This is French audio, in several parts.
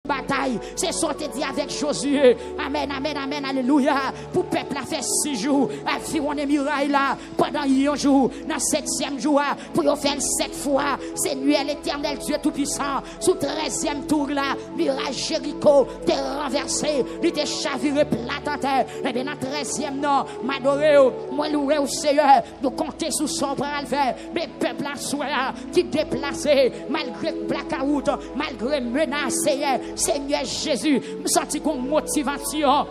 bataille. C'est ça te dit avec Josué. Amen, amen, amen, alléluia. Pour le peuple a fait 6 jours. A fait on est muraille là. Pendant un jour. Dans le 7e jour. Pour y faire 7 fois. C'est nuit l'éternel Dieu tout-puissant. Sous 13e tour là. Muraille Jéricho. T'es renversé. Il t'est chaviré plat en terre. Et bien dans 13e non. M'adoré. Moi loué au Seigneur. Nous compter sous son bras le faire. Mais peuple à soi qui déplacé. Malgré blackout. Malgré menace. Seigneur Jésus. Me senti comme motivation.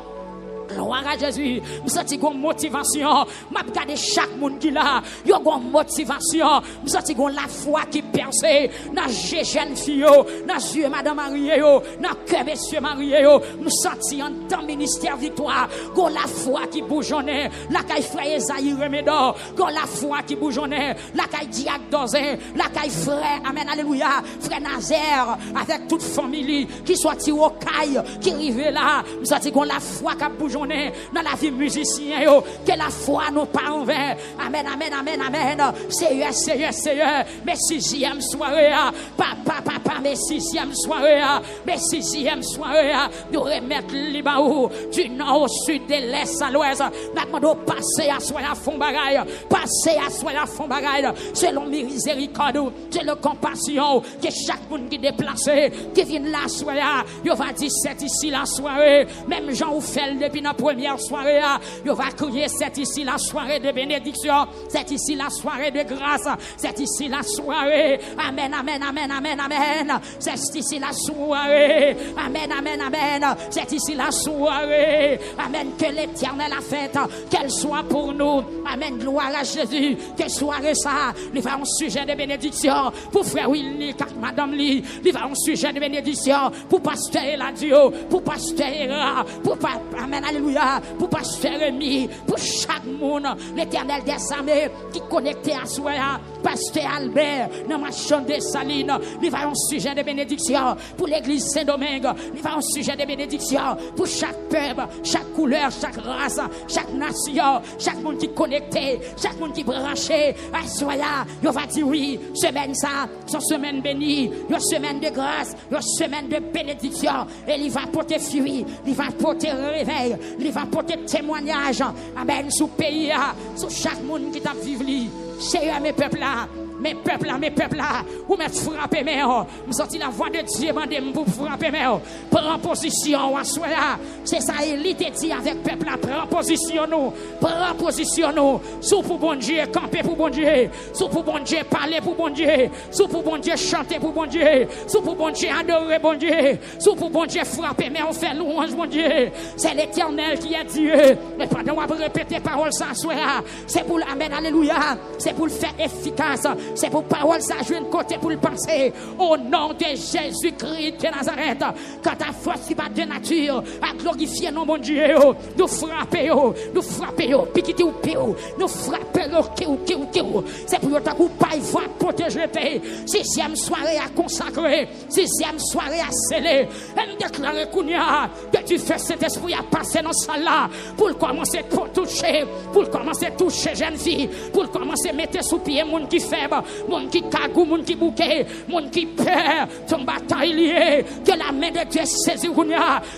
Gloire à Jésus. Je sens une motivation. Je regarde chaque monde qui là. Il y a une motivation. Je sens la foi qui perce. Dans les jeunes filles, dans les yeux Madame Marie, dans le cœur Monsieur Marie. Je sens en temps ministère victoire. Il la foi qui bougeonne. La caille frère Esaïe Remédor. Il la foi qui bougeonne. La caille Diac Dozin. La caille frère. Amen. Alléluia. Frère Nazaire. Avec toute famille qui soit au caille. Qui arrive là. Je sens la foi qui bougeonne. Dans la vie musicien, que la foi nous pas en vain. Amen, amen, amen, amen. Seigneur, Seigneur, Seigneur. Mes 6e soirée, papa, mes 6e soirée, mes 6e soirée, nous remettre Libaou du nord au sud, de l'est à l'ouest. Nous devons passer à soi à fond bagaille, passer à soi à fond bagaille, selon miséricorde, selon compassion, que chaque monde qui déplacé, qui vient la soirée, il va dire c'est ici la soirée, même Jean ou fait depuis la première soirée, il va crier c'est ici la soirée de bénédiction, c'est ici la soirée de grâce, c'est ici la soirée, amen, amen, amen, amen, amen, c'est ici la soirée, amen, amen, amen, c'est ici la soirée, amen, que l'éternel a fait, qu'elle soit pour nous, amen, gloire à Jésus, que soirée ça, il va un sujet de bénédiction, pour frère Willy, madame Lee, il va un sujet de bénédiction, pour pasteur Eladio, pour pasteur Era, pour amen, alléluia, pour pasteur Rémi, pour chaque monde, l'éternel des armées qui connecté à soi, pasteur Albert, dans ma chambre de Saline, il va un sujet de bénédiction, pour l'église Saint-Domingue, il va un sujet de bénédiction, pour chaque peuple, chaque couleur, chaque race, chaque nation, chaque monde qui connecté, chaque monde qui branché, à soi, il va dire oui, semaine ça, son semaine bénie, une semaine de grâce, une semaine de bénédiction, et il va porter fruit, il va porter réveil, il va porter témoignage, amen, sous pays, sur chaque monde qui t'a vécu, Seigneur, mes peuples là, mes peuples là, ou mettre frapper mes me sorti la voix de Dieu mandé pour frapper mes prends position à soi là, c'est ça il te dit avec peuple là, prends position nous, sous pour bon Dieu, camper pour bon Dieu, sous pour bon Dieu, parler pour bon Dieu, sous pour bon Dieu, chanter pour bon Dieu, sous pour bon Dieu, adorer bon Dieu, sous pour bon Dieu, frapper mais on fait louange bon Dieu, c'est l'éternel qui est Dieu, mais pendant on va répéter parole ça soi là, c'est pour amen, alléluia, c'est pour le faire efficace. C'est pour parole ça jouer un côté pour le penser au nom de Jésus-Christ de Nazareth. Quand ta force qui va de nature à glorifier nos bon Dieu, nous frapper, piquer ou pio, nous frapper, c'est pour ta coup pas va protéger. 6e soirée à consacrer, 6e soirée à sceller. Elle déclare que tu fais cet esprit à passer dans ça là pour commencer à toucher, pour commencer à toucher jeune fille, pour commencer à mettre sous pied monde qui faible. Mon qui cagou, mon qui bouquet, mon qui peur, ton bataille liée, que la main de Dieu saisit,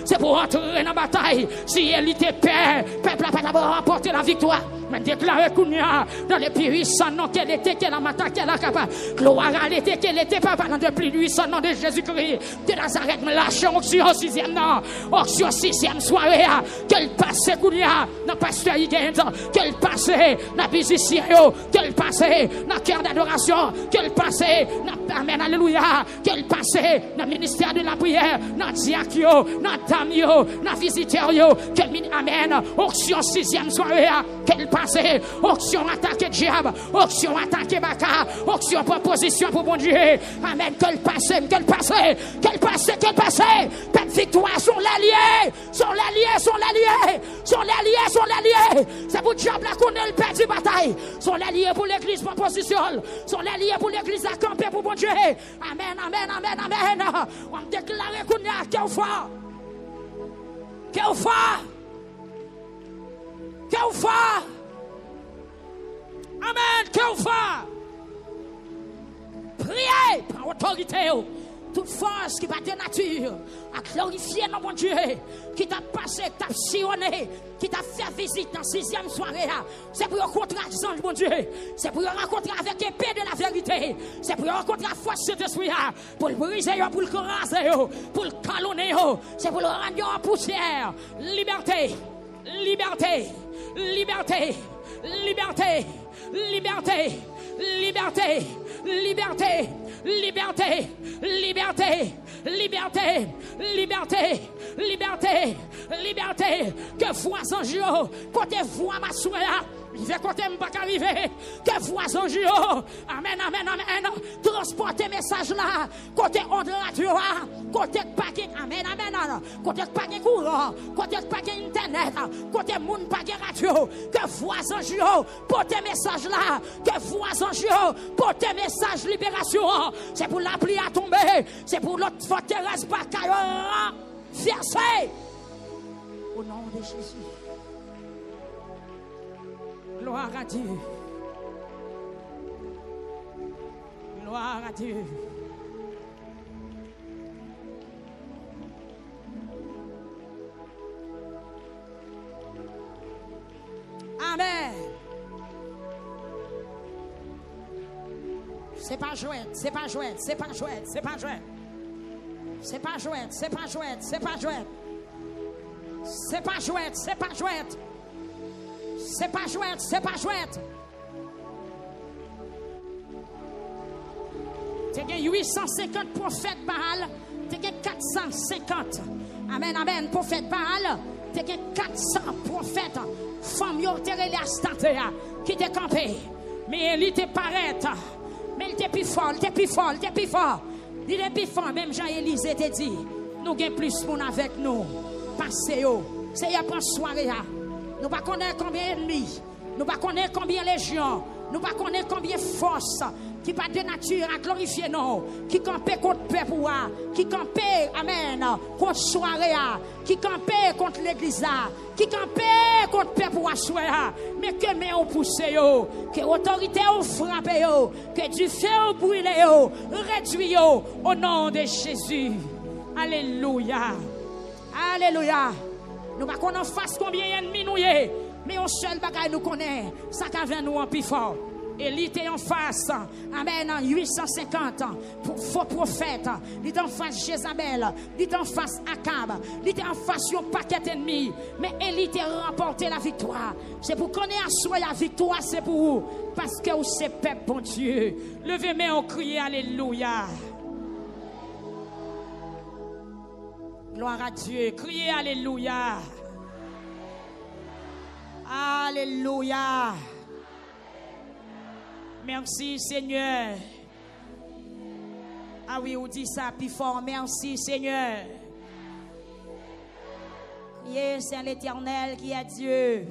c'est pour entrer dans la bataille. Si elle était peur, peuple n'a pas d'abord remporté la victoire. Mais déclarer Kounia dans les plus puissants noms qu'elle était, qu'elle a maté, qu'elle a capable. Gloire à l'été, qu'elle était papa dans les plus puissants noms de Jésus-Christ. De Nazareth, me lâche onction au 6e nom, onction 6e soirée, qu'elle passe Kounia dans pasteur Higgins, qu'elle passe dans musicien, qu'elle passe dans cœur d'adoration, qu'elle passe dans amen, alléluia, qu'elle passe dans ministère de la prière, dans diacre, dans damio, dans visiteur, qu'elle amen, onction 6e soirée, qu'elle passe. Auction attaque diable, auction attaque baka, auction proposition pour bon Dieu. Amen. Qu'elle passe. Cette victoire sont l'allié. C'est pour le diable qu'on a le perdu bataille. Sont l'allié pour l'église proposition. Sont l'allié pour l'église à camper pour bon Dieu. Amen. On déclare qu'on a qu'elle fort. Amen. Qu'elle va. Priez par autorité. toute force qui va de nature à glorifier nos bon Dieu, qui t'a passé, t'a sillonné, qui t'a fait visite dans 6e soirée. C'est pour rencontrer les anges, mon Dieu. C'est pour rencontrer avec l'épée de la vérité. C'est pour rencontrer la force de l'esprit, pour le briser, pour le craser, pour le calonner. C'est pour le rendre en poussière. Liberté, liberté, liberté, liberté, liberté, liberté, liberté, liberté, liberté, liberté, liberté, liberté, liberté. Que foison Dieu, côté voix ma soeur. Il fait côté m'pas arriver. Que foison Dieu. Amen, amen, amen. Transporter message là. Côté onde radio, côté paquet. Amen, amen. Côté paquet courant, côté paquet internet, côté monde paquet radio. Que foison Dieu, porter message là. Que foison Dieu, porter message libération. C'est pour l'appli à tomber. C'est pour l'autre forteresse bataille versée. Au nom de Jésus. Gloire à Dieu. Gloire à Dieu. Amen. C'est pas jouette, c'est pas jouette, c'est pas jouette, c'est pas jouette. C'est pas jouette, c'est pas jouette, c'est pas jouette. C'est pas jouette, c'est pas jouette. C'est pas jouette, c'est pas jouette. Tu as 850 prophètes Baal, tu as 450. Amen, amen, prophète Baal, tu as 400 prophètes. Femmes yo terre les astantes qui te campé. Mais il te paraît. Mais il était plus fort, il était plus fort, il était plus fort. Il est plus fort, même Jean-Élisée te dit, nous avons plus de monde avec nous. Passez yo. C'est y prend soirée. Nous ne connaissons pas combien d'ennemis. Nous ne connaissons pas combien de légions. Nous ne connaissons pas combien de forces qui pas de nature à glorifier nous. Qui campent contre le peuple. Qui campent, amen, contre soirée. Qui campent contre l'église. Qui campent contre le peuple. Mais que mais on pousse. Que l'autorité on frappe. Que du feu on brûle. Réduit au nom de Jésus. Alléluia. Alléluia. Nous ne connaissons pas combien d'ennemis nous y est. Mais on seul bagaille nous connaît. Ça qui vient nous en plus fort. Et il était en face. Amen. 850 faux prophètes. Il était en face Jézabel. Il était en face Akab. Il était en face d'un paquet d'ennemis. Mais il était remporté la victoire. C'est pour qu'on ait à la victoire. C'est pour vous. Parce que vous c'est peuple, bon Dieu. Levez-moi, on crie Alléluia. Gloire à Dieu. Criez Alléluia. Alléluia. Merci Seigneur. Ah oui, on dit ça plus fort. Merci Seigneur. C'est l'Éternel qui est Dieu.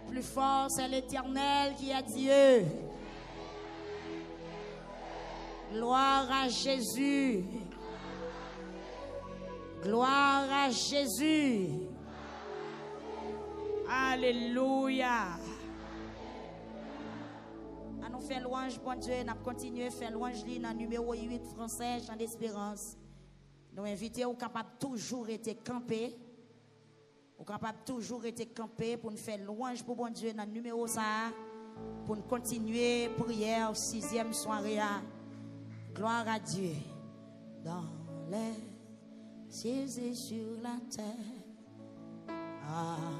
Plus fort, c'est l'Éternel qui est Dieu. Gloire à Jésus. Gloire à Jésus. Alléluia. À nous faire louange, bon Dieu, nous continuons à faire louange dans le numéro 8 français, chant d'espérance. Nous invitons, capable toujours être campé. Nous capable toujours être campé pour nous faire louange pour bon Dieu dans le numéro ça. Pour nous continuer prière 6e soirée. Gloire à Dieu. Dans les cieux et sur la terre. Amen.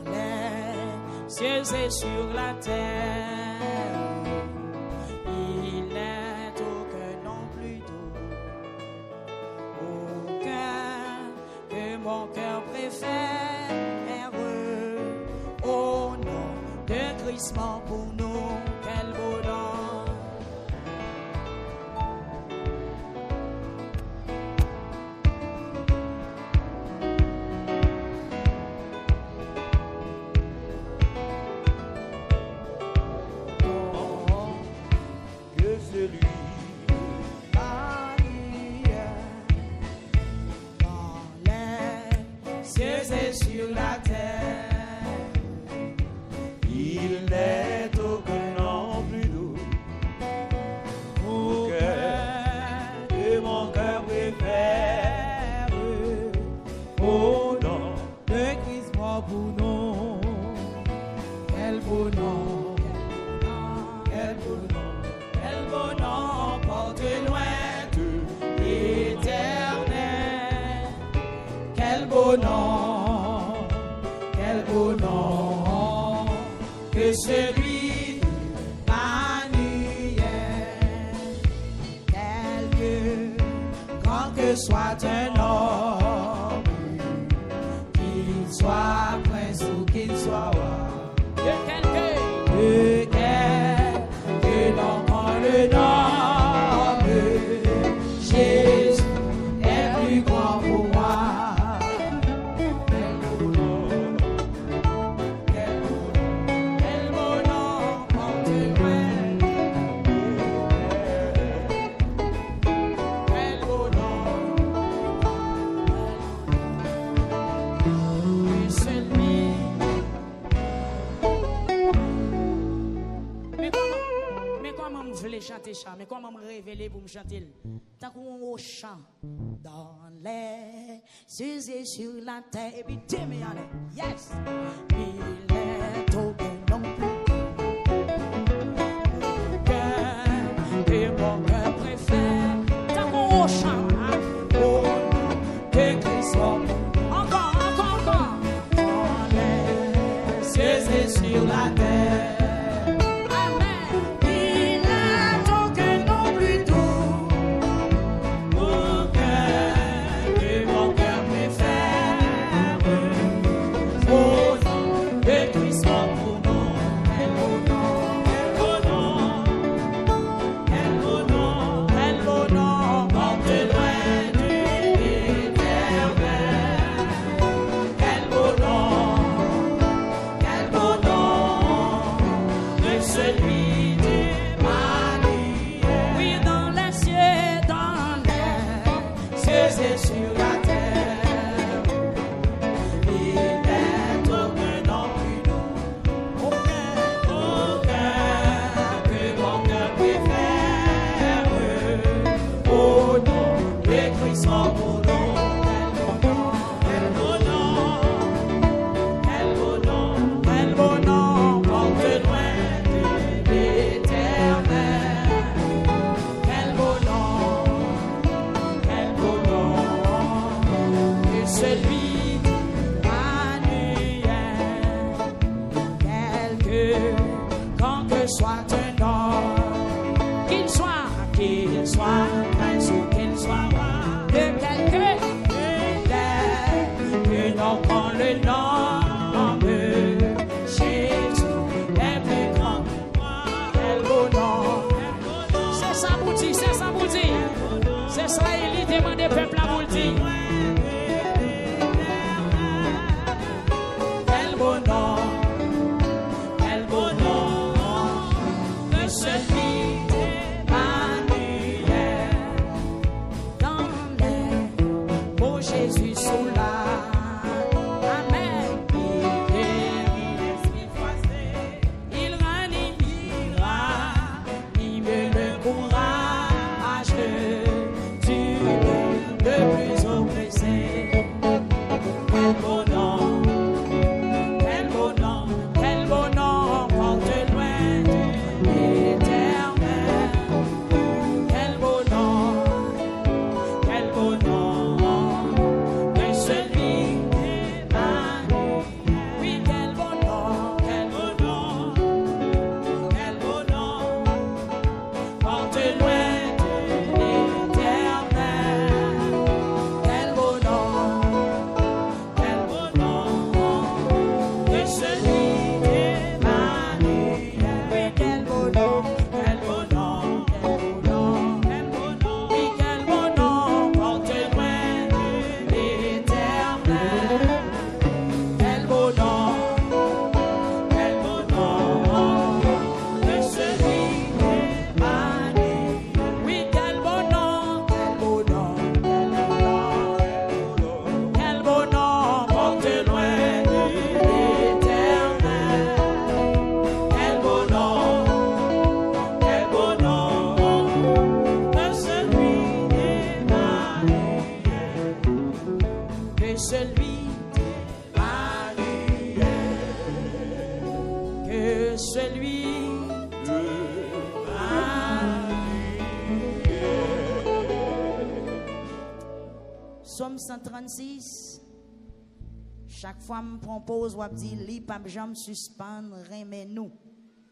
Dans les cieux et sur la terre, il n'est aucun nom plus doux, aucun que mon cœur préfère. Au nom de Christ mort pour nous, quel beau nom. Que celui la terre. Il n'est aucun nom plus doux que mon cœur préfère. Au nom de Christ mort pour nous. Quel beau nom, quel beau nom, quel beau nom, porte loin de l'éternel. Quel beau nom, que celui d'Emmanuel. Quand que soit un homme, qu'il soit prince ou qu'il soit roi. Que l'on prend le nom de Jésus est plus grand pour moi. Quel beau nom, quel beau nom, porte loin. Quel beau nom, que celui. Je voulais chanter ça, mais comment me révéler pour me chanter? Tant qu'on chant dans les cieux et sur la terre, et puis dis-moi, yes, il est aucun nom plus que mon cœur préfère. Tant qu'on chant, oh, que Christ soit encore, dans les cieux et sur la terre. C'est ça, il demande au peuple à vous le dire. Quel beau nom, de celui d'Emmanuel. Dans les beaux Jésus sous la. Amen. Il guérit l'esprit froissé. Il ranime le courage de plus oppressé. Quel beau nom, porte loin de l'éternel. Quel beau nom, de celui Somme 136. Chaque fois que je prends pause, je dis, li pas jamais suspendre, remets-nous.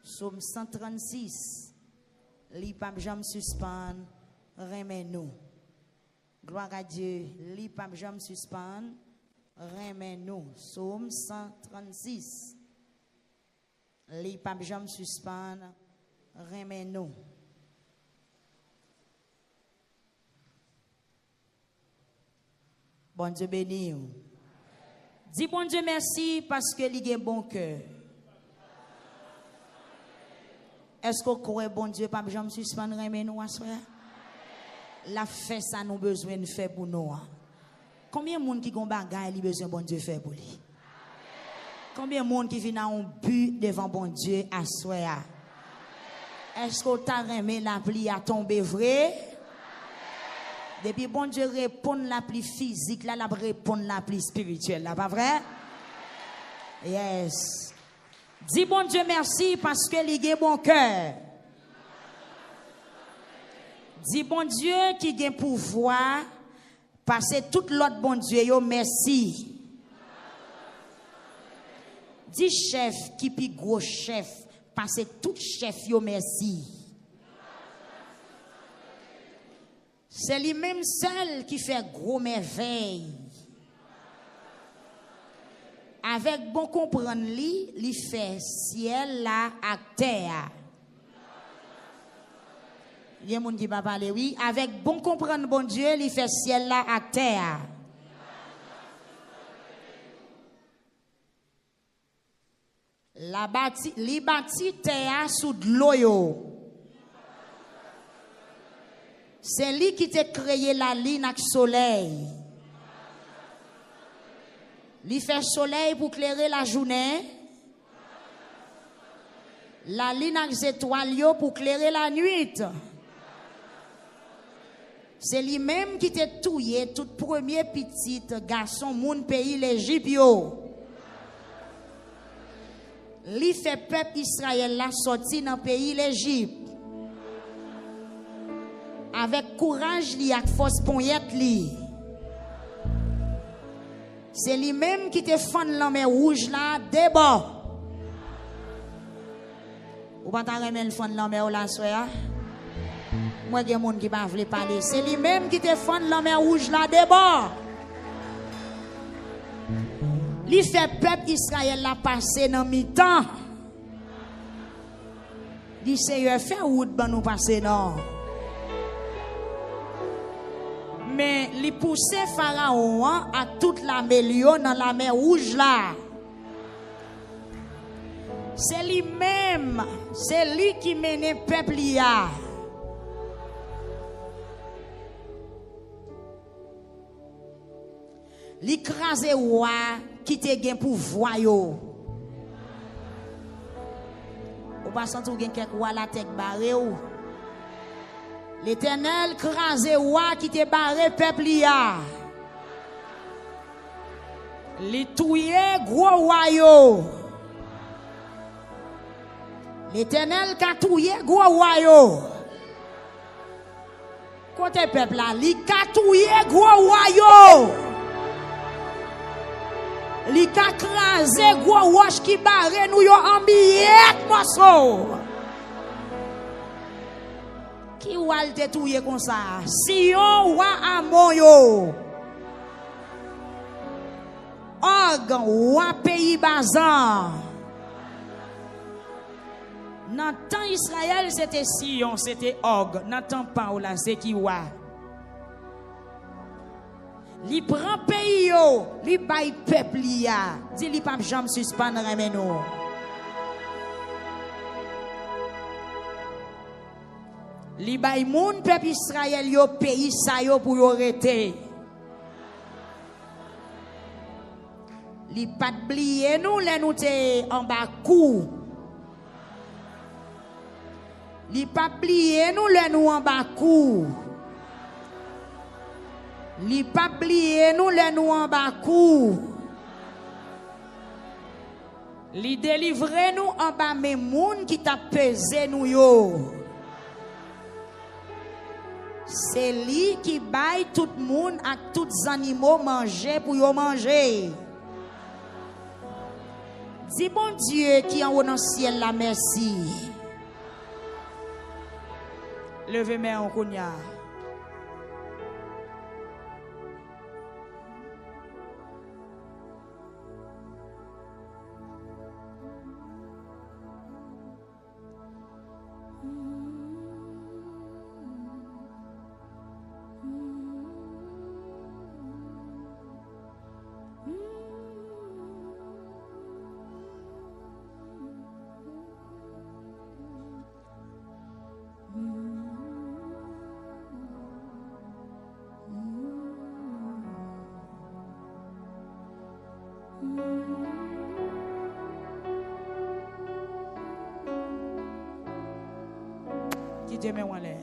Somme 136. Li pas jamais suspendre, remets-nous. Gloire à Dieu. Li pas jamais suspendre, remets-nous. Somme 136. Li pas jamais suspendre, remets-nous. Bon Dieu béni. Dis bon Dieu merci parce que il a un bon cœur. Est-ce qu'on croit bon Dieu pas jamais suspendre remets nous à soir? La fait ça nous besoin de faire pour nous. Combien de monde qui ont bagaille, il besoin bon Dieu faire pour lui? Combien de monde qui vient en but devant bon Dieu à soir? Est-ce que tu as remis la pluie à tomber vrai? Depuis bon Dieu répond la pluie physique, là, la répond la pluie spirituelle, là, pas vrai? Yes. Dis bon Dieu merci parce que il a un bon cœur. Dis bon Dieu qui a un pouvoir, parce que tout l'autre bon Dieu, yo merci. Dis chef qui pi gros chef, parce que tout chef yo merci. C'est lui-même seul qui fait gros merveille. Avec bon comprendre lui, il fait ciel là à terre. Il y a des gens qui va parler, oui. Avec bon comprendre bon Dieu, il fait ciel là à terre. Li bâti terre sous de l'eau. C'est lui qui t'a créé la ligne avec soleil. Il fait soleil pour éclairer la journée. La ligne avec étoiles pour éclairer la nuit. C'est lui-même qui t'a touillé tout premier petit garçon moun pays l'Égypte. Li fait peuple Israël la sorti dans pays l'Égypte. Avec courage li ak force poignette li. C'est lui-même qui te fend la mer rouge là débord. Ou pas ta remen fond la mer là soya? Moi gen moun qui pas vle parler. C'est lui-même qui te fend la mer rouge là débord. Li fait peuple Israël la passer dans mi-temps. Dit Seigneur fait route ban nous passer non. Mais li pousse Pharaon à toute la mélion dans la mer rouge là. C'est lui-même, c'est lui qui mène peuple là. Li crase roi qui te gen pouvoir yo. Ou pas sentir gen quelques roi la tête barré ou. L'Éternel crase roi qui te barré peuple ya. Li touye gros roi yo. L'Éternel ka touye gros roi yo. Côté peuple là, li ka touye gros roi yo. Li ka crase gros roche qui barré nous yo en billet morceau. Qui wal te touye comme ça? Sion wa amon yo. Og wa pays bazan. Dans temps Israël c'était Sion, c'était Og. Dans temps Paola c'est qui wa. Li prend pays yo, li bay peuple ya. Di li pa jam suspendre remeno. Li bay moun peuple Israël yo pays sa yo pour yo rete. Li pat bliye nous le nou te en bas kou. Li pat bliye nous le nou en bas kou. Li pat bliye nous le nou en bas kou. Li délivre nous en bas mes moun qui t'a pesé nous yo. C'est lui qui baille tout le monde à tous les animaux manger pour y manger. Dis bon Dieu qui est en haut dans le ciel la merci. Levez main en kounya. Qui te met en l'air?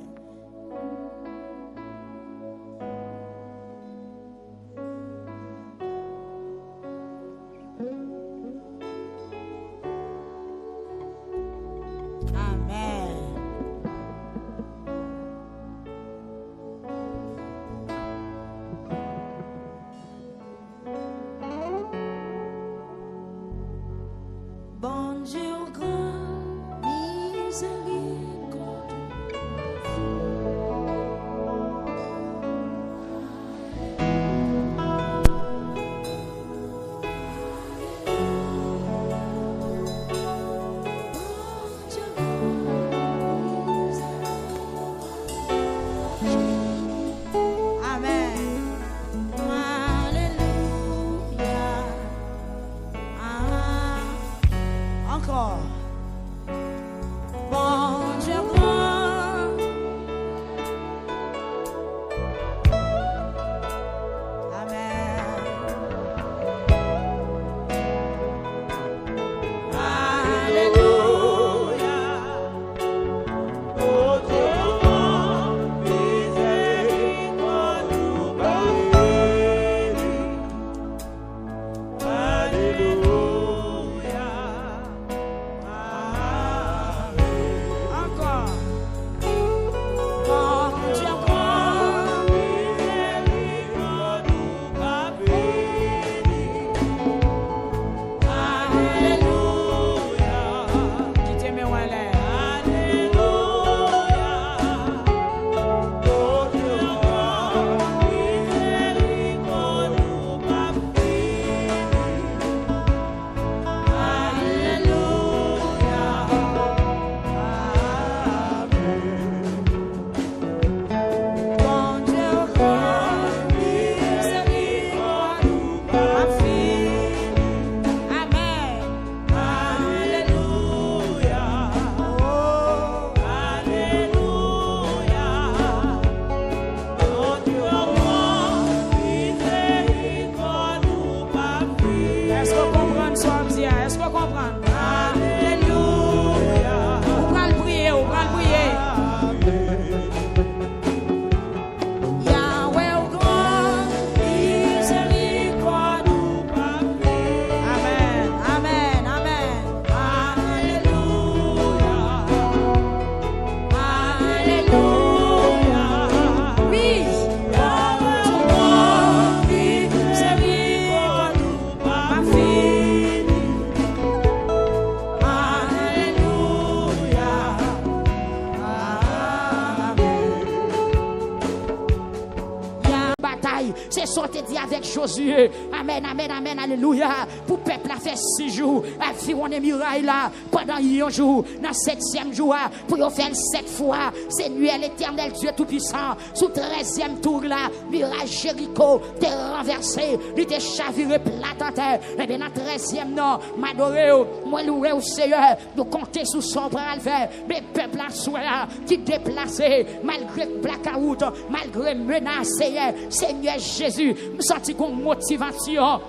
C'est sorti dit avec Josué. Amen, amen, amen, alléluia. Pour le peuple a fait 6 jours. A fait on est muraille là. Pendant 1 jour. Dans 7e jour. Pour faire 7 fois. Seigneur l'éternel Dieu tout-puissant. Sous 13e tour là. Muraille Jéricho. T'es renversé. Il t'est chaviré plat en terre. Et bien dans 13e non. M'adoré. Moi loué au Seigneur. Nous compter sous son bras le faire. Mais peuple à soi qui déplacé. Malgré blackout. Malgré menace. Seigneur Jésus. Me senti comme motivation.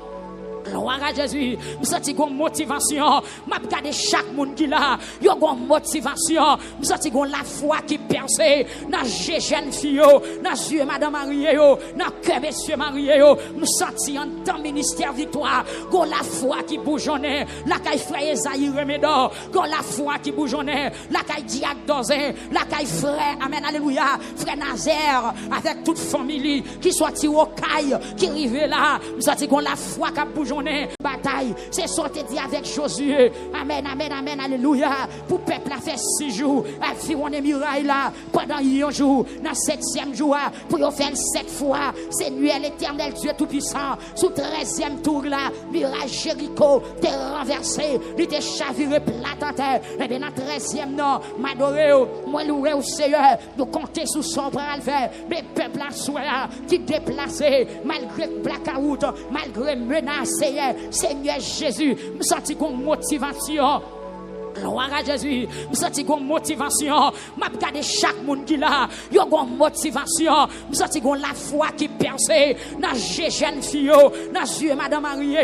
Gloire à Jésus. Je sens une motivation. Je regarde chaque monde qui là. Il y a une motivation. Je sens la foi qui perce. Dans les jeunes filles, dans les yeux Madame Marie, dans le cœur Monsieur Marie. Je sens en temps ministère victoire. Gon la foi qui bougeonne. La caille frère Esaïe Remédor. Gon la foi qui bougeonne. La caille Diac Dozin. La caille frère. Amen. Alléluia. Frère Nazaire. Avec toute famille qui soit au caille. Qui arrive là. Je sens la foi qui bougeonne. Bataille, c'est sorti dit avec Josué. Amen, amen, amen, alléluia. Pour le peuple a fait 6 jours. A fait on est muraille là. Pendant un jour, dans le 7e jour, pour y faire 7 fois. Seigneur l'éternel Dieu tout-puissant. Sous 13e tour là, muraille Jéricho, t'es renversé. Il t'est chaviré plat en terre. Et bien dans le 13e non, m'adoré, moi loué au Seigneur. Nous compter sous son bras le faire. Mais peuple à soi qui déplacé, malgré blackout, malgré menace. Seigneur Jésus, me senti comme motivation. Gloire à Jésus, je sens une motivation. Je regarde chaque monde qui là. Il y a une motivation. Je sens la foi qui perce. Dans les jeunes filles, dans les yeux Madame Marie,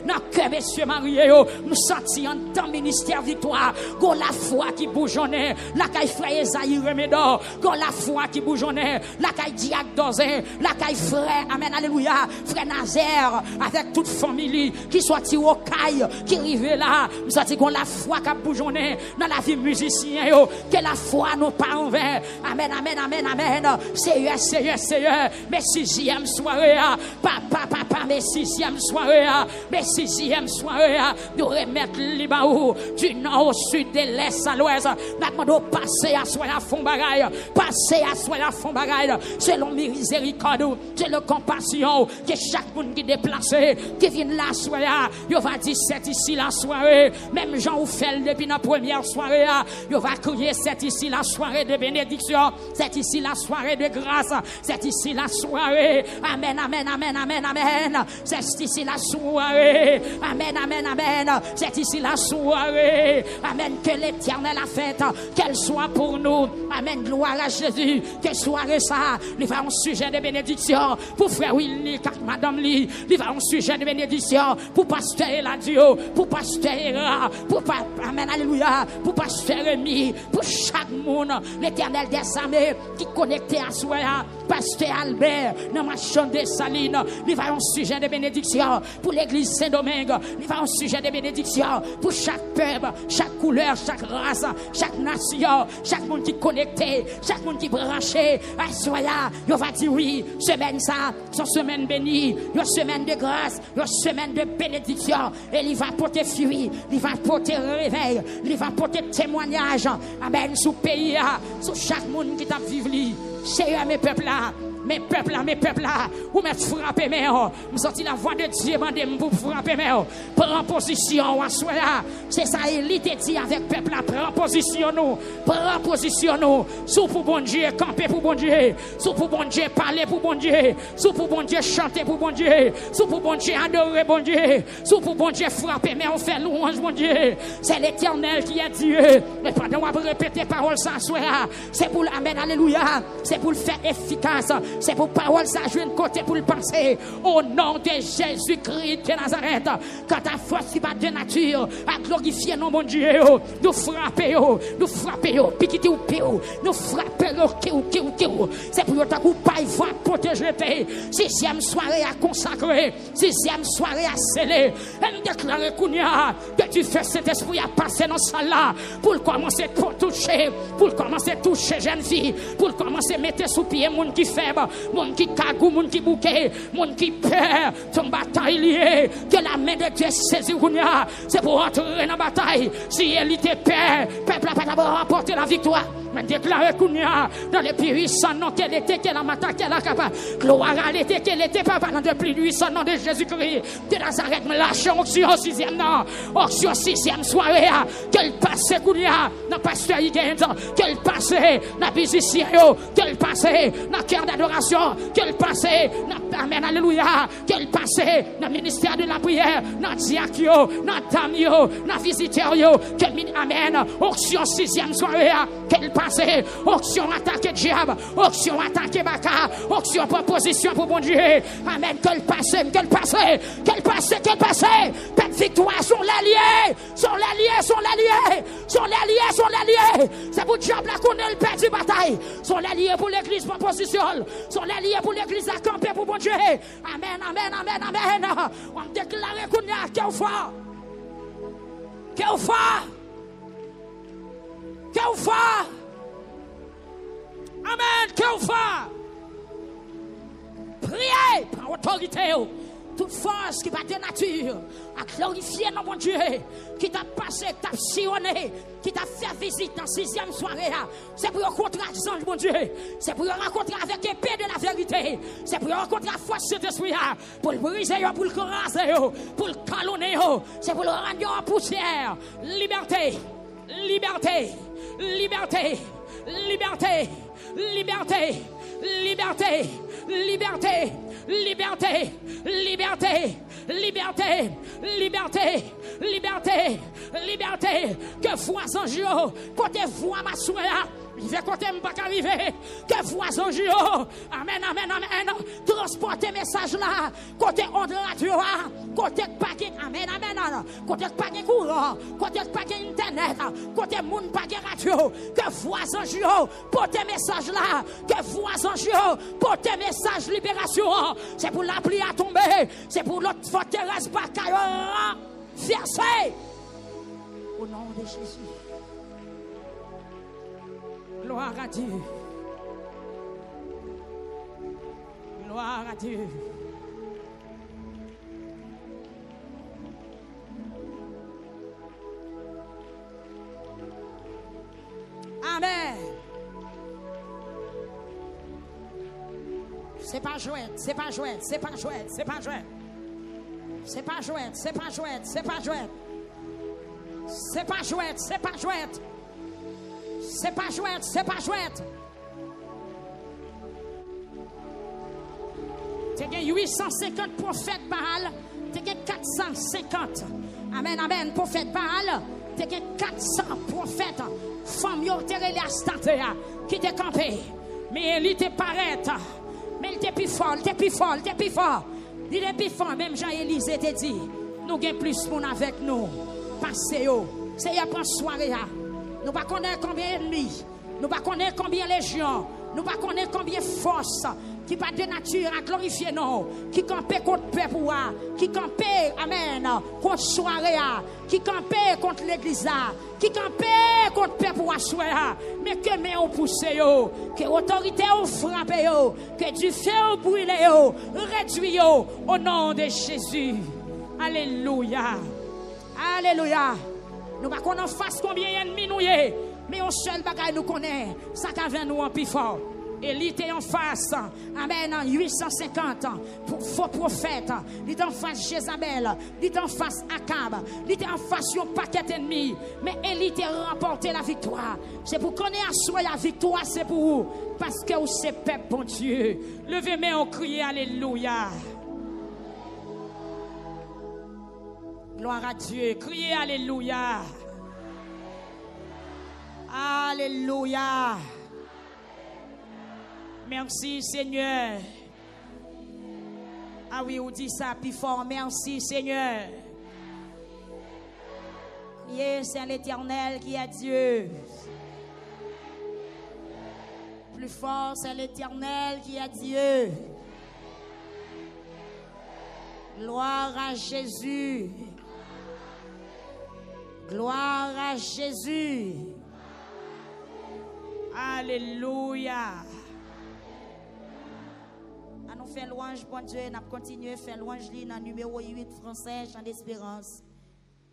dans le cœur Monsieur Marie. Je sens en temps ministère victoire. Gon la foi qui bougeonne. La caille frère Esaïe Remédor. Gon la foi qui bougeonne. La caille Diac Dozin. La caille frère, amen, alléluia. Frère Nazaire, avec toute famille qui soit au caille, qui arrive là. Je sens la foi qui bougeonne. Dans la vie musicien, que la foi nous pas en vain. Amen, amen, amen, amen. Seigneur, Seigneur, Seigneur. Mes 6e soirée, papa, papa, mes 6e soirée, mes 6e soirée, nous remettre l'Ibaou du nord au sud, de l'est à l'ouest. Nous devons passer à soi à fond bagaille, passer à soi à fond bagaille, selon miséricorde, selon compassion, que chaque monde qui déplacé, qui vient la soirée, il va dire c'est ici la soirée, même Jean ou fait depuis la première soirée, il va crier c'est ici la soirée de bénédiction, c'est ici la soirée de grâce, c'est ici la soirée, amen, amen, amen, amen, amen, c'est ici la soirée, amen, amen, amen, c'est ici la soirée, amen, que l'éternel a faite, qu'elle soit pour nous, amen, gloire à Jésus, que soirée ça, il va un sujet de bénédiction, pour frère Willy, madame Lee, il va un sujet de bénédiction, pour pasteur Eladio, pour pasteur Era, pour amen, alléluia, pour pasteur Rémi, pour chaque monde, l'éternel des armées, qui connecté à soi, pasteur Albert, dans ma chambre de Saline, il va un sujet de bénédiction, pour l'église Saint-Domingue, il va un sujet de bénédiction, pour chaque peuple, chaque couleur, chaque race, chaque nation, chaque monde qui connecté, chaque monde qui branché, à soi, il va dire oui, semaine ça, son semaine bénie, une semaine de grâce, une semaine de bénédiction, et il va porter fruit, il va porter réveil, il va porter témoignage, amen, sous pays, sous chaque monde qui t'a vécu, Seigneur, mes peuples là. Mes peuples là, ou me frapper, mais je sorti la voix de Dieu, pour frapper, mais prends position, c'est ça, il te dit avec peuple là, prends position, sous pour bon Dieu, camper pour bon Dieu, sous pour bon Dieu, parler pour bon Dieu, sous pour bon Dieu, chanter pour bon Dieu, sous pour bon Dieu, adorer bon Dieu, sous pour bon Dieu, frapper, mais on fait louange, bon Dieu, c'est l'éternel qui est Dieu, mais pendant on va répéter parole sans soir, c'est pour l'amen, alléluia, c'est pour le faire efficace. C'est pour parole ça jouer un côté pour le penser au nom de Jésus-Christ de Nazareth. Quand ta force qui va de nature à glorifier nos bon Dieu, nous frapper, piquer ou pio, nous frapper c'est pour ta coup pas va protéger tes 6e soirée à consacrer, 6e soirée à sceller. Et nous déclarer que tu fais cet esprit à passer dans salle là pour commencer à toucher jeune fille, pour commencer à mettre sous pied monde qui faible, monde qui cagou, monde qui bouquet, monde qui peur, ton bataille liée, que la main de Dieu saisit, c'est pour entrer dans la bataille. Si elle était peur, peuple n'a pas d'abord remporté la victoire. Mais déclarer dans les plus 800 noms qu'elle était, qu'elle a matin, qu'elle a capable. Gloire à l'été, qu'elle était pas dans les plus 800 noms de Jésus-Christ. De Nazareth, me lâche onction au 6e nom, onction 6e soirée, qu'elle passe, dans pasteur Higgins, qu'elle passe, dans musicien, qu'elle passe, dans cœur d'adoration. restauration, qu'elle passe, amen, alléluia, qu'elle passe dans le ministère de la prière, dans le diacre, dans le tamio, dans le visiteur, amen, onction 6e soirée, qu'elle passe, onction attaque diable, onction attaque baka, onction proposition pour bon Dieu, amen, qu'elle passe, qu'elle passe, qu'elle passe, qu'elle passe, pète victoire, sont l'allié, sont l'allié, sont l'allié, sont l'allié, sont l'allié, c'est pour le diable là qu'on a le perdu bataille, sont l'allié pour l'église proposition, sont l'allié pour l'église à camper pour bon Dieu, amen, amen, amen, amen, on déclare qu'on a qu'au fort, qu'au fort, qu'au fort, amen, qu'au fort, priez par autorité, toute force qui va de nature à glorifier notre bon Dieu, qui t'a passé, t'a sillonné, qui t'a fait visite dans 6e soirée, c'est pour rencontrer les anges, bon Dieu, c'est pour rencontrer avec l'épée de la vérité, c'est pour rencontrer la force de l'esprit, pour le briser, pour le craser, pour le calonner, c'est pour le rendre en poussière. Liberté, liberté, liberté, liberté, liberté, liberté, liberté, liberté, liberté, liberté, liberté, liberté, liberté, que foison Dieu, côté voix ma soeur, il fait côté m'pas arriver, que foison Dieu, amen, amen, amen, transporter message là, côté onde radio, côté paquet, amen, amen, côté paquet courant, côté paquet internet, côté monde paquet radio, que foison Dieu, porter message là, que foison Dieu, porter message libération, c'est pour la pluie à tomber, c'est pour l'autre forteresse bataille versée au nom de Jésus. Gloire à Dieu. Gloire à Dieu. Amen. C'est pas jouette, c'est pas jouette, c'est pas jouette, c'est pas jouette. C'est pas jouette, c'est pas jouette, c'est pas jouette. C'est pas jouette, c'est pas jouette. C'est pas jouette, c'est pas jouette. Tu as 850 prophètes Baal, tu as 450. Amen, amen, prophètes Baal, tu as 400 prophètes. Femmes qui ont été qui étaient campées. Mais il était paraît. Mais il était plus fort, il était plus fort, il était plus fort. Il était plus fort, même Jean-Élisée te dit, nous avons plus de monde avec nous. Passez-vous. C'est y a pas soirée. Nous ne connaissons pas combien d'ennemis. Nous ne connaissons pas combien de légions. Nous ne connaissons pas combien de forces qui pas de nature à glorifier nous. Qui campent contre le peuple. Qui campent, amen, contre soirée. Qui campent contre l'église. Qui campent contre le peuple. Mais que mais on pousse. Que l'autorité on frappe. Que du feu on brûle. Réduit au nom de Jésus. Alléluia. Alléluia. Nous ne connaissons pas face combien d'ennemis nous y mais on seul bagaille nous connaît, ça qu'avait nous en plus fort. Et il était en face, amen, en 850, pour faux prophètes, il était en face Jézabel, il était en face Akab, il était en face d'un paquet d'ennemis, mais il était remporté la victoire. C'est pour qu'on ait assuré la victoire, c'est pour vous, parce que vous c'est peuple, bon Dieu. Levez-moi, on crie Alléluia. Gloire à Dieu, criez Alléluia. Alléluia. Merci Seigneur. Ah oui, on dit ça plus fort. Merci Seigneur. C'est l'Éternel qui est Dieu. Plus fort, c'est l'Éternel qui est Dieu. Gloire à Jésus. Gloire à Jésus. Alléluia. Nous faisons louange, bon Dieu. Nous continuons à faire louange dans le numéro 8 français, chant d'espérance.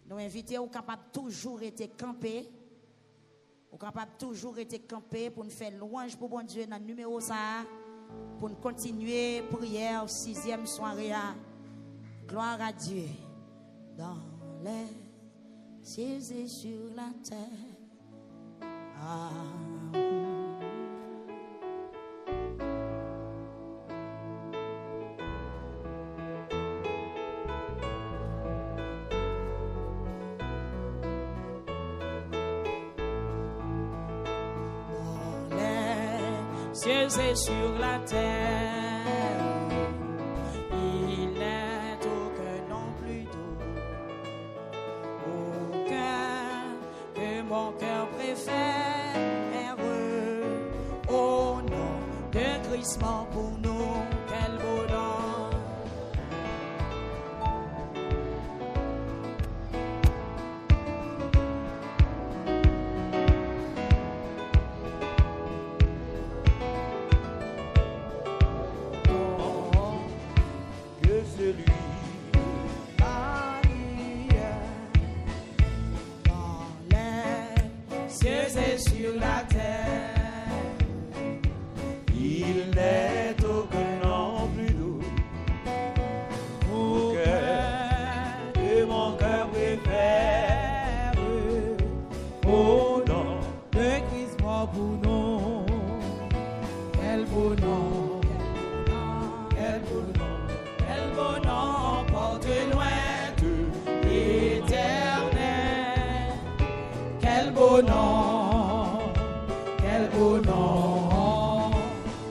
Nous invitons aux capables toujours été campés. Aux capables toujours été campés pour nous faire louange pour bon Dieu dans le numéro ça. Pour nous continuer prière 6e soirée. Gloire à Dieu. Dans les cieux et sur la terre. cieux et sur la terre. Il n'est aucun nom plus doux, aucun que mon cœur préfère. Au nom de Christ mort pour nous, quel beau nom. Sur la terre, il n'est aucun nom plus doux, aucun que mon cœur préfère. Au nom de Christ mort pour nous, quel beau nom, quel beau nom, quel beau nom, porte loin de l'éternel, quel beau nom. Au nom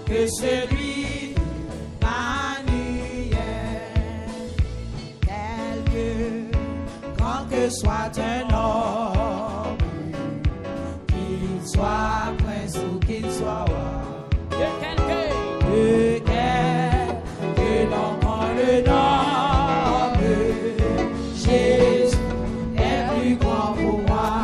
que celui d'Emmanuel, quelque grand que soit un homme, qu'il soit prince ou qu'il soit roi, de quelque nom qu'on le nomme, Jésus est plus grand pour moi.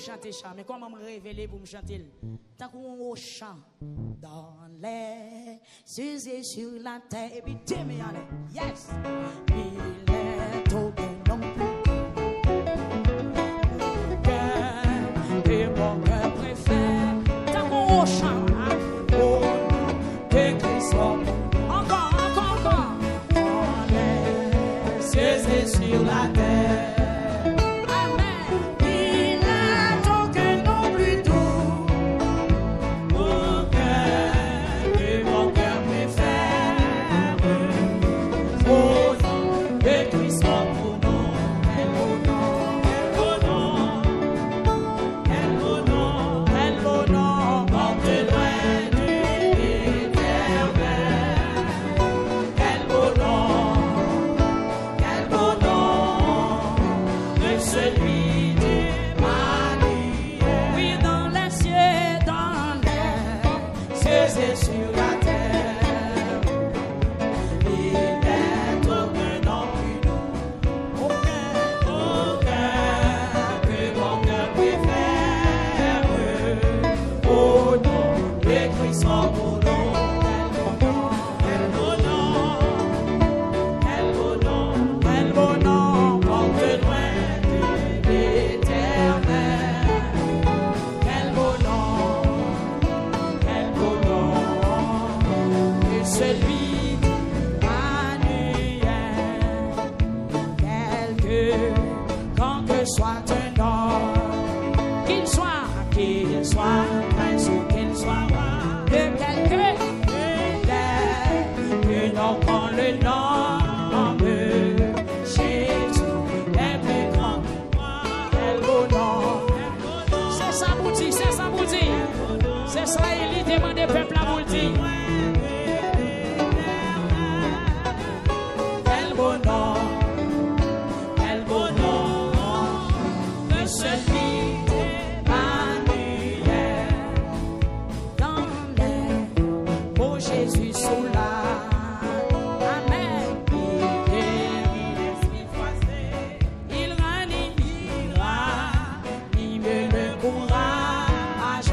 Chanter ça, mais comment me révéler pour me chanter? Tant qu'on chant dans les cieux et sur la terre, et puis dis-moi, yes, il est aucun nom plus que mon cœur préfère. Tant qu'on chant au nom de Christ, encore, dans les cieux et sur la terre. C'est ça, il demande au peuple à vous le dire. Quel beau nom, de celui d'Emmanuel, dans les beaux Jésus sous la. Amen. Il guérit l'esprit froissé, il ranime le courage.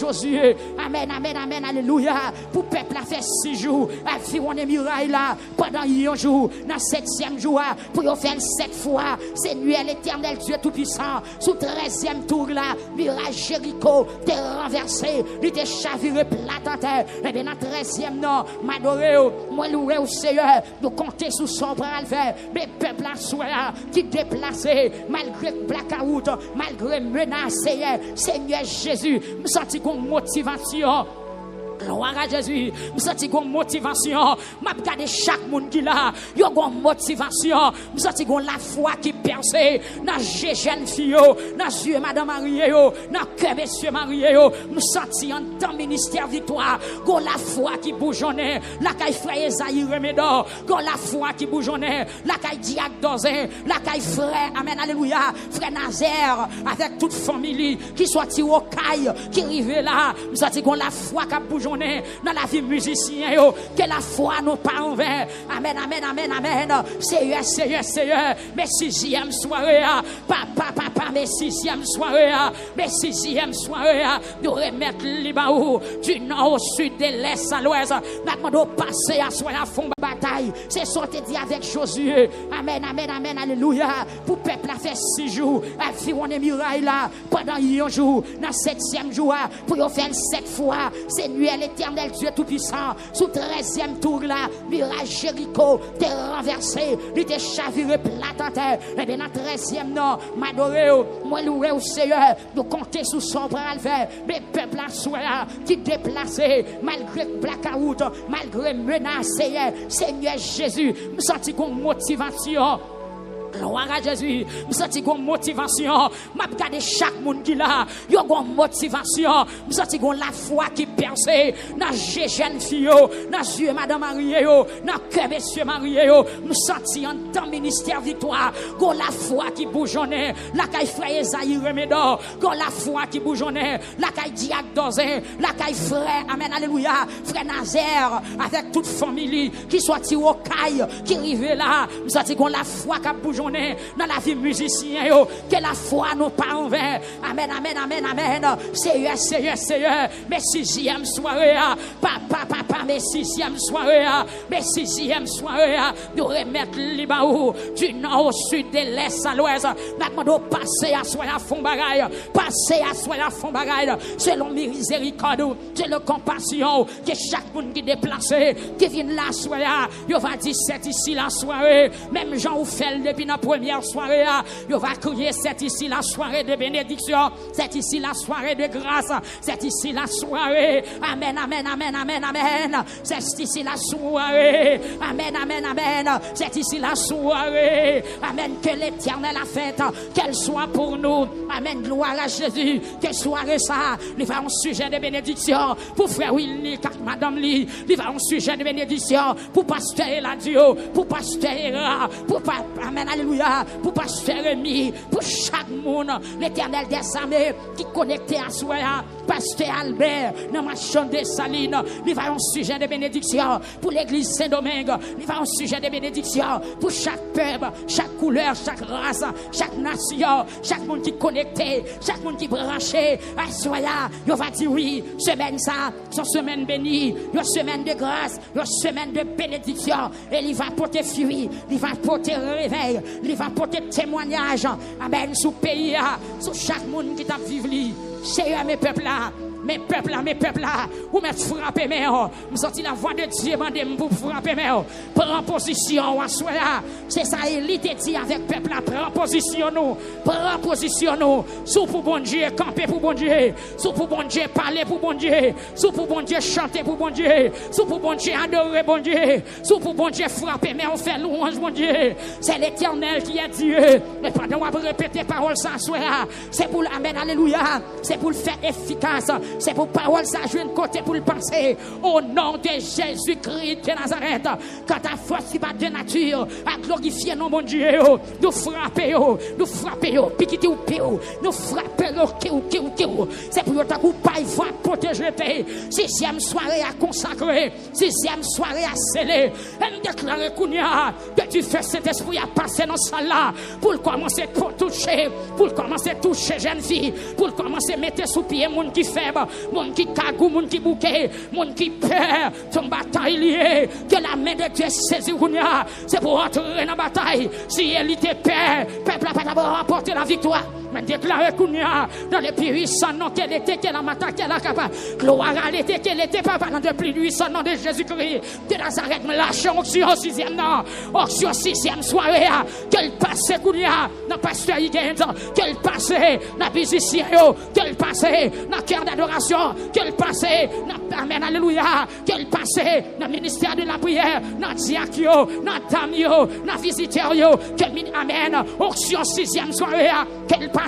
Josué. Amen, amen, amen, alléluia. Pour peuple a fait 6 jours, a fait on est muraille là, pendant un jour, dans 7e jour, pour y faire 7 fois, c'est nuit l'éternel Dieu Tout-Puissant, sous 13e tour là, muraille Jéricho, t'es renversé, il t'est chaviré plat en terre, et bien dans 13e non, m'adoré, moi loué au Seigneur, nous compter sous son bras le faire, mais peuple à soi qui déplacé, malgré blackout, malgré menace, Seigneur Jésus, me senti comme motivation. Gloire à Jésus, je sens une motivation. Je regarde chaque monde qui là, il y a une motivation. Je sens la foi qui perce dans les jeunes filles, dans les yeux Madame Marie, dans le cœur Monsieur Marie. Je sens en temps ministère victoire. La foi qui bougeonne, la caille frère Esaïe Remédor, la foi qui bougeonne, la caille Diac Dozin, la caille frère, amen, alléluia, frère Nazaire, avec toute famille qui soit au caille, qui arrive là. Je sens la foi qui bougeonne dans la vie musicien, que la foi nous pas envers. Amen, amen, amen, amen. Seigneur, Seigneur, Seigneur. Mes 6e soirée, papa, mes 6e soirée, mes 6e soirée, nous remettre l'Ibaou du nord au sud, de l'est à l'ouest. Maintenant, nous passer à soi à fond de bataille. C'est sorti dit avec Josué. Amen, amen, amen, alléluia. Pour peuple a fait 6 jours, a fait on est muraille là, pendant un jour, dans 7e jour, pour y faire 7 fois, c'est nuit l'éternel Dieu Tout-Puissant, sous 13e tour là, muraille Jéricho, t'es renversé, il t'est chaviré plat en terre, et bien dans 13e non, m'adoré, moi loué au Seigneur, nous compter sous son bras le faire, mais peuple à soi qui déplacé, malgré blackout, malgré menace, Seigneur Jésus, me senti comme motivation. Gloire à Jésus, je sens une motivation. Je regarde chaque monde qui là, il y a une motivation. Je sens la foi qui perce dans les jeunes filles, dans les yeux Madame Marie, dans le cœur Monsieur Marie. Je sens en temps ministère victoire. La foi qui bougeonne, la caille frère Esaïe Remédor, la foi qui bougeonne, la caille Diac Dozin, la caille frère, amen, alléluia, frère Nazaire, avec toute famille qui soit au caille, qui arrive là. Je sens la foi qui bougeonne dans la vie musicien, que la foi nous pas envers. Amen, amen, amen, amen. Seigneur, Seigneur, Seigneur. Mes 6e soirée, papa, mes 6e soirée, mes 6e soirée, nous remettre l'Ibaou du nord au sud, de l'est à l'ouest. Maintenant, nous passer à soi à fond bagaille, passer à soi à fond bagaille, selon miséricorde, selon compassion, que chaque monde qui déplacé, qui vient la soirée, il va dire c'est ici la soirée, même Jean ou fait depuis la première soirée, il va crier c'est ici la soirée de bénédiction, c'est ici la soirée de grâce, c'est ici la soirée, amen, amen, amen, amen, amen, c'est ici la soirée, amen, amen, amen, c'est ici la soirée, amen, que l'éternel a fait, qu'elle soit pour nous, amen, gloire à Jésus, que soirée ça, il va un sujet de bénédiction, pour frère Willy, madame Lee, il va un sujet de bénédiction, pour pasteur Eladio, pour pasteur Era, pour amen, alléluia, pour pasteur Rémi, pour chaque monde, l'éternel des armées qui connecté à soi, pasteur Albert, dans ma chambre de Saline, il va un sujet de bénédiction, pour l'église Saint-Domingue, il va un sujet de bénédiction, pour chaque peuple, chaque couleur, chaque race, chaque nation, chaque monde qui connecté, chaque monde qui branché, à soi, il va dire oui, semaine ça, son semaine bénie, une semaine de grâce, une semaine de bénédiction, et il va porter fruit, il va porter réveil, il va porter témoignage, amen, sous pays, sur chaque monde qui t'a vécu, Seigneur, mes peuples là, mes peuples là, ou me frapper, mais me sorti la voix de Dieu, mandez pour frapper, mais prends position, à soi là, c'est ça, il était dit avec peuple là, prends position nous, sous pour bon Dieu, camper pour bon Dieu, sous pour bon Dieu, parler pour bon Dieu, sous pour bon Dieu, chanter pour bon Dieu, sous pour bon Dieu, adorer bon Dieu, sous pour bon Dieu, frapper, mais on fait louange bon Dieu, c'est l'éternel qui est Dieu, mais pendant on va répéter parole ça, c'est pour l'amen, alléluia, c'est pour le faire efficace. C'est pour parole ça jouer de côté pour le penser au nom de Jésus-Christ de Nazareth. Quand ta force va de nature à glorifier nos bon Dieu, nous frapper, piquer ou pio, nous frapper, c'est pour ta coup pas va protéger. 6e soirée à consacrer, 6e soirée à sceller. Elle déclare Kounia que du feu Saint-Esprit a passé dans salle là pour commencer pour toucher, pour commencer toucher jeune fille, pour commencer mettre sous pied monde qui faible, monde qui cagou, monde qui bouquet, monde qui peur, ton bataille liée, que la main de Dieu saisit c'est pour entrer dans la bataille. Si elle était paix, peuple n'a pas d'abord remporté la victoire. Mais déclarer Kounia dans les plus 800 noms qu'elle était, qu'elle a matin, qu'elle a capable. Gloire à l'été, qu'elle était papa dans les plus 800 noms de Jésus-Christ. De Nazareth, me lâche onction au 6e nom. Onction 6e soirée. Qu'elle passe Kounia dans pasteur Higgins. Qu'elle passe dans musicien. Qu'elle passe dans cœur d'adoration. Qu'elle passe dans Amen, alléluia. Qu'elle passe dans le ministère de la prière. Dans diacre, dans damio, dans visiteur. Amen. Onction 6e soirée. Qu'elle passe.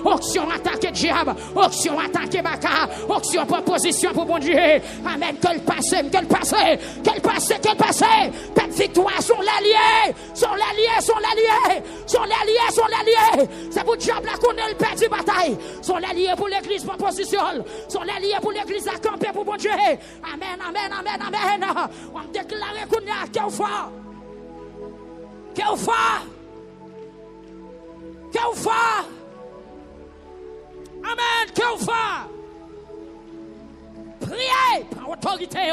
Auction attaque diable, auction attaque baka, auction proposition pour bon Dieu. Amen. Qu'elle passe, qu'elle passe, qu'elle passe, qu'elle passe. Cette victoire sont l'allié, sont l'allié, sont l'allié, sont l'allié, sont l'allié. C'est pour le diable là qu'on a le perdu bataille. Sont l'allié pour l'église proposition, sont l'allié pour l'église à camper pour bon Dieu. Amen, amen, amen, amen. On déclare qu'on a qu'elle fois, qu'elle fois, qu'elle fois. Amen, que va. Priez par autorité.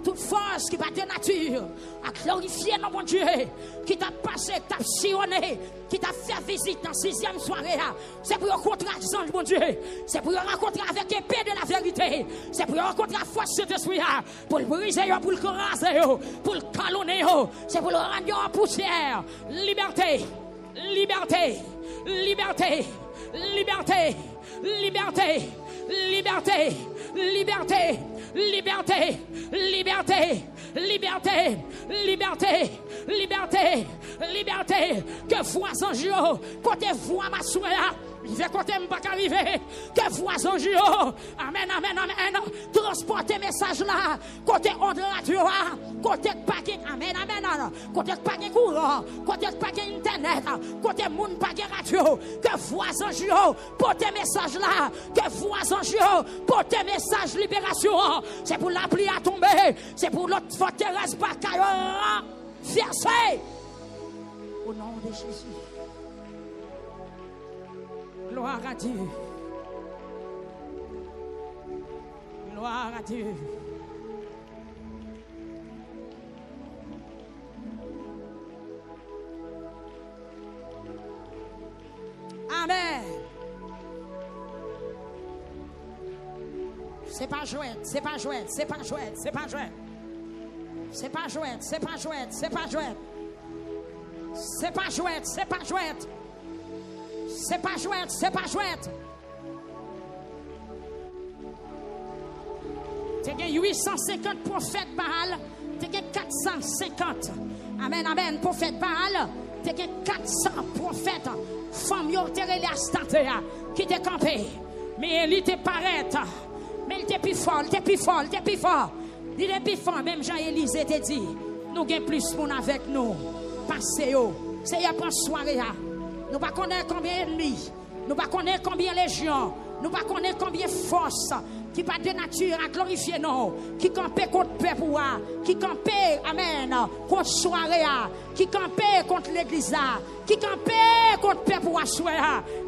Toute force qui va de nature à glorifier notre bon Dieu, qui t'a passé, t'a sillonné, qui t'a fait visite dans 6e soirée. C'est pour rencontrer l'ange, mon Dieu. C'est pour rencontrer avec l'épée de la vérité. C'est pour rencontrer la force de l'esprit. Pour le briser, pour le craser, pour le calonner. C'est pour le rendre en poussière. Liberté, liberté, liberté, liberté. Liberté, liberté, liberté, liberté, liberté, liberté, liberté, liberté, liberté, que foison Dieu, côté voix ma soeur, il fait côté m'pas arriver, que foison Dieu, amen, amen, amen, transporter message là, côté onde radio, côté paquet, amen, amen, côté paquet courant, côté paquet internet, côté monde paquet radio, que foison Dieu, porter message là, que foison Dieu, porter message libération, c'est pour l'appli à tomber, c'est pour l'autre forteresse bataille versée au nom de Jésus. Gloire à Dieu. Gloire à Dieu. Amen. C'est pas jouette, c'est pas jouette, c'est pas jouette, c'est pas jouette. C'est pas jouette, c'est pas jouette, c'est pas jouette. C'est pas jouette, c'est pas jouette. C'est pas jouette, c'est pas jouette. Tu as 850 prophètes Baal, tu as 450. Amen, amen, prophètes Baal, tu as 400 prophètes. Femmes qui qui te campé. Mais il était paraître. Mais il était plus fort, il était plus fort, il était plus fort. Il était plus fort, même Jean-Élisée te dit. Nous avons plus de monde avec nous. Passez-vous. C'est y a pas soirée. Nous ne connaissons pas combien d'ennemis. Nous ne connaissons pas combien de légions. Nous ne connaissons pas combien de forces qui pas de nature à glorifier nous. Qui campent contre le peuple. Qui campent, amen, contre soirée. Qui campent contre l'église. Qui campent contre le peuple.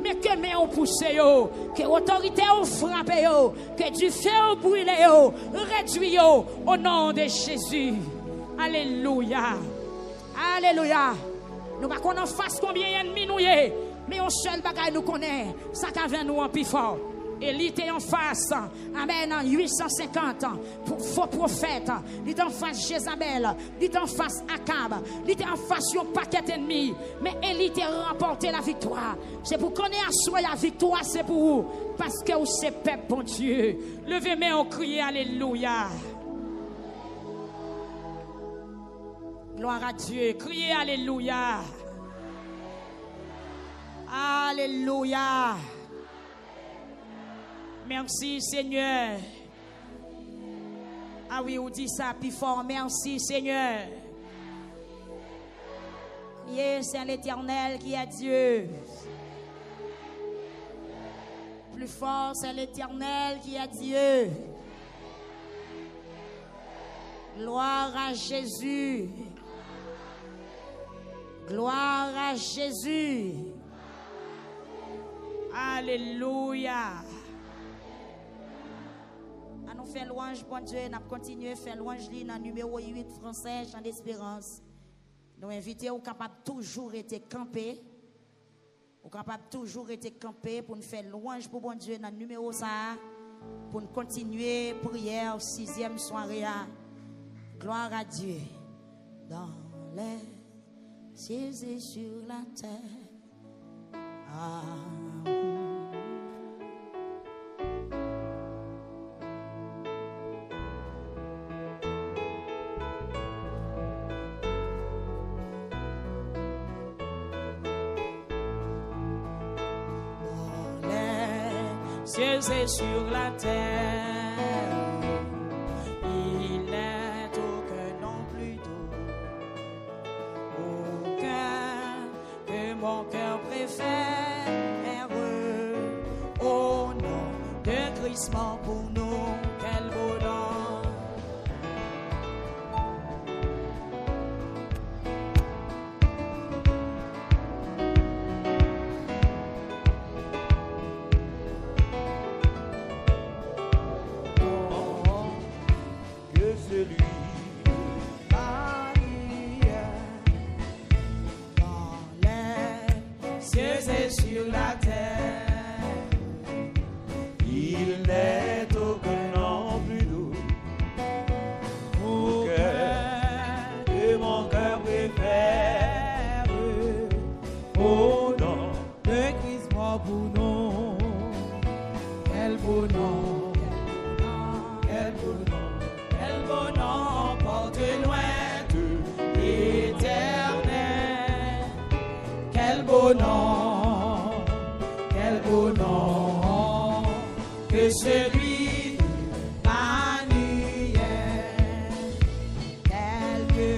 Mais que mais on pousse. Que l'autorité on frappe. Que du feu on brûle. Réduit au nom de Jésus. Alléluia. Alléluia. Nous ne connaissons pas combien d'ennemis nous y est. Mais un seul bagage nous connaît. Ça qui vient nous en plus fort. Et il était en face. Amen. 850 faux prophètes. Il était en face Jézabel. Il était en face Akab. Il était en face d'un paquet d'ennemis. Mais il était remporté la victoire. C'est pour qu'on ait à soi la victoire. C'est pour vous. Parce que vous êtes peuple, bon Dieu. Levez-moi, on crie Alléluia. Gloire à Dieu. Criez Alléluia. Alléluia. Merci Seigneur. Ah oui, on dit ça plus fort. Merci Seigneur. Yes, c'est l'Éternel qui est Dieu. Plus fort, c'est l'Éternel qui est Dieu. Gloire à Jésus. Gloire à Jésus. Alléluia. À nous faire louange, bon Dieu, nous continuons à faire louange dans le numéro 8 français, Chant d'Espérance. Nous invitons, capable toujours être campé. Ou capable toujours être campé pour nous faire louange pour bon Dieu dans le numéro ça. Pour nous continuer prière 6e soirée. Gloire à Dieu. Dans les cieux et sur la terre. Cieux et sur la terre, il n'est aucun nom plus doux, aucun que mon cœur préfère. Au nom de Christ mort pour nous, quel beau nom. Sur la terre, il n'est aucun nom plus doux, aucun que mon cœur préfère. Au nom de Christ mort pour nous, quel beau nom, quel beau nom, quel beau nom, porte loin de l'éternel, quel beau nom. Au nom que celui d'Emmanuel, quelque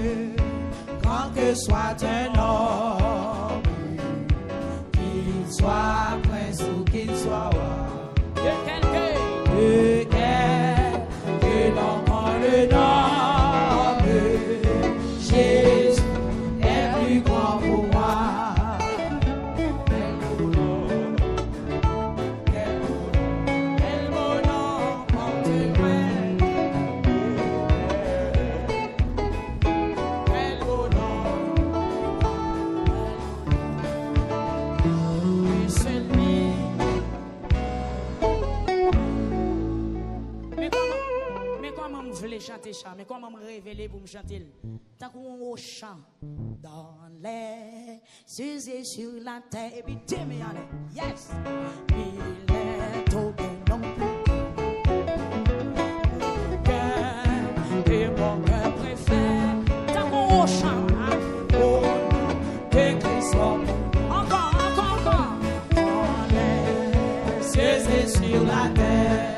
grand que soit un homme, qu'il soit prince ou qu'il soit roi, que l'on prend le nom de Jésus est plus grand pour moi. Chanter ça, mais comment me révéler pour me chanter? Tant qu'on chant dans les cieux et sur la terre, et puis dis-moi, yes, il est aucun nom plus que mon cœur préfère. Tant qu'on chant au nom de Christ, encore, dans les cieux et sur la terre.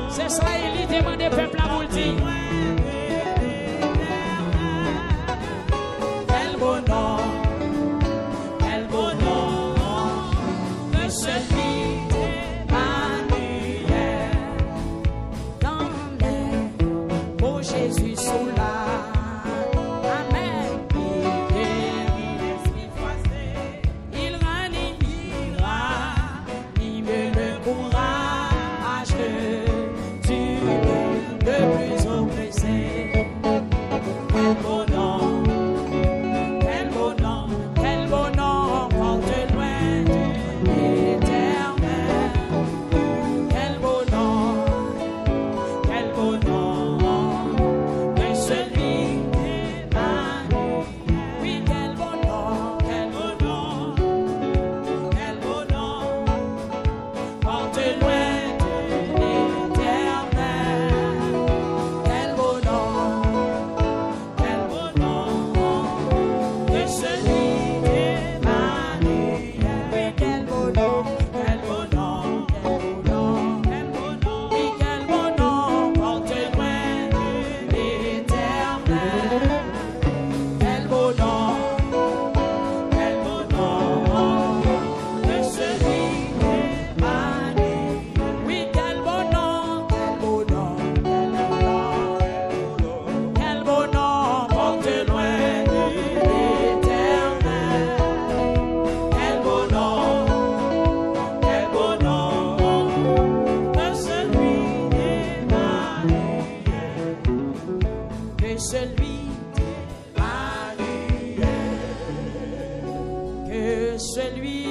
C'est ça, il demande au peuple à vous le dire. Jésus sous la. Amen. Il guérit l'esprit froissé. Il ranime le courage du cœur le plus oppressé. Quel beau nom, quel beau nom, quel beau nom, porte loin de l'éternel. Quel beau nom de celui d'Emmanuel. Oui, quel beau nom, quel beau nom, quel beau nom, porte loin de l'éternel. Quel beau nom de celui d'Emmanuel. Oui, quel beau nom, quel beau nom, quel beau nom, quel beau nom. Oui, quel beau nom, porte loin de l'éternel. Quel beau nom de celui d'Emmanuel. Oui, quel beau nom, quel beau nom, quel beau nom, porte loin de l'éternel. Quel beau nom de celui d'Emmanuel. Que celui d'Emmanuel. Que celui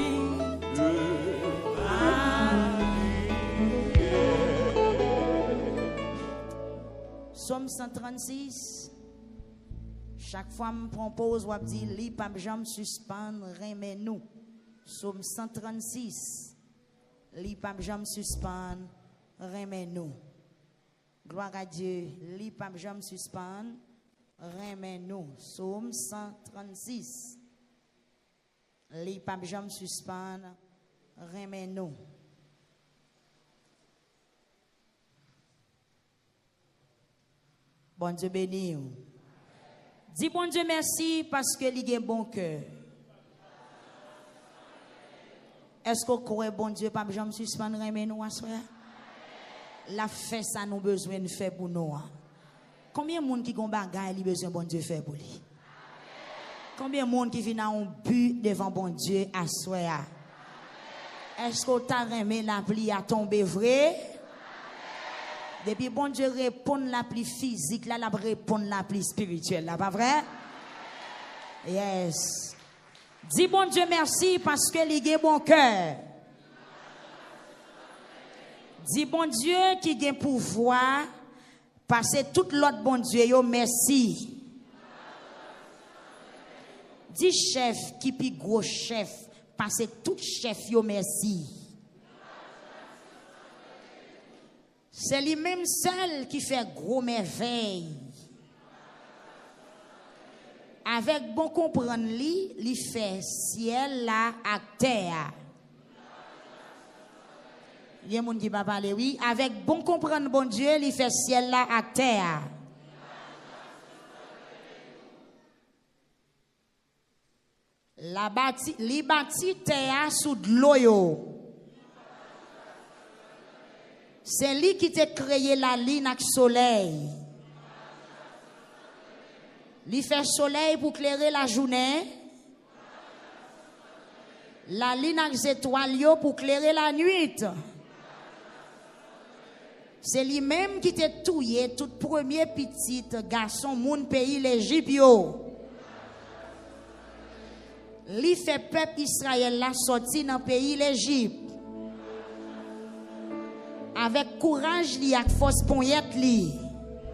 Somme 136. Chaque fois que je prends pause, je dis li pas jamais suspendre, remets-nous. Somme 136. Li pas jamais suspendre, remets-nous. Gloire à Dieu. Li pas jamais suspendre, remets-nous. Somme 136. Li pas jamais suspendre, remets-nous. Bon Dieu béni. Dis bon Dieu merci parce que il a bon cœur. Est-ce qu'on croit bon Dieu pas jamais suspendre remets nous à soir? La fait ça nous besoin de faire pour nous. Combien de monde qui gon bagaille, il besoin bon Dieu faire pour lui? Combien de monde qui vient en but devant bon Dieu à soir? Est-ce que tu as remis la pluie à tomber vrai? Depuis bon Dieu répond la pluie physique, là, la répond la pluie spirituelle, là, pas vrai? Yes. Dis bon Dieu merci parce que il a bon cœur. Dis bon Dieu qui a pouvoir passer tout l'autre bon Dieu, yo merci. Dis chef qui pi gros chef, passer tout chef yo merci. C'est lui-même seul qui fait gros merveilles. Avec bon comprendre li, li fait ciel là à terre. Il y a des gens qui va parler, oui. Avec bon comprendre bon Dieu, li fait ciel là à terre. Li bâti terre sous de l'eau. C'est lui qui t'a créé la ligne avec soleil. Il fait soleil pour éclairer la journée. La ligne avec étoiles pour éclairer la nuit. C'est lui-même qui t'a touillé tout premier petit garçon moun pays l'Égypte. Il fait peuple Israël la sorti dans pays l'Égypte. Avec courage li ak force poignette li.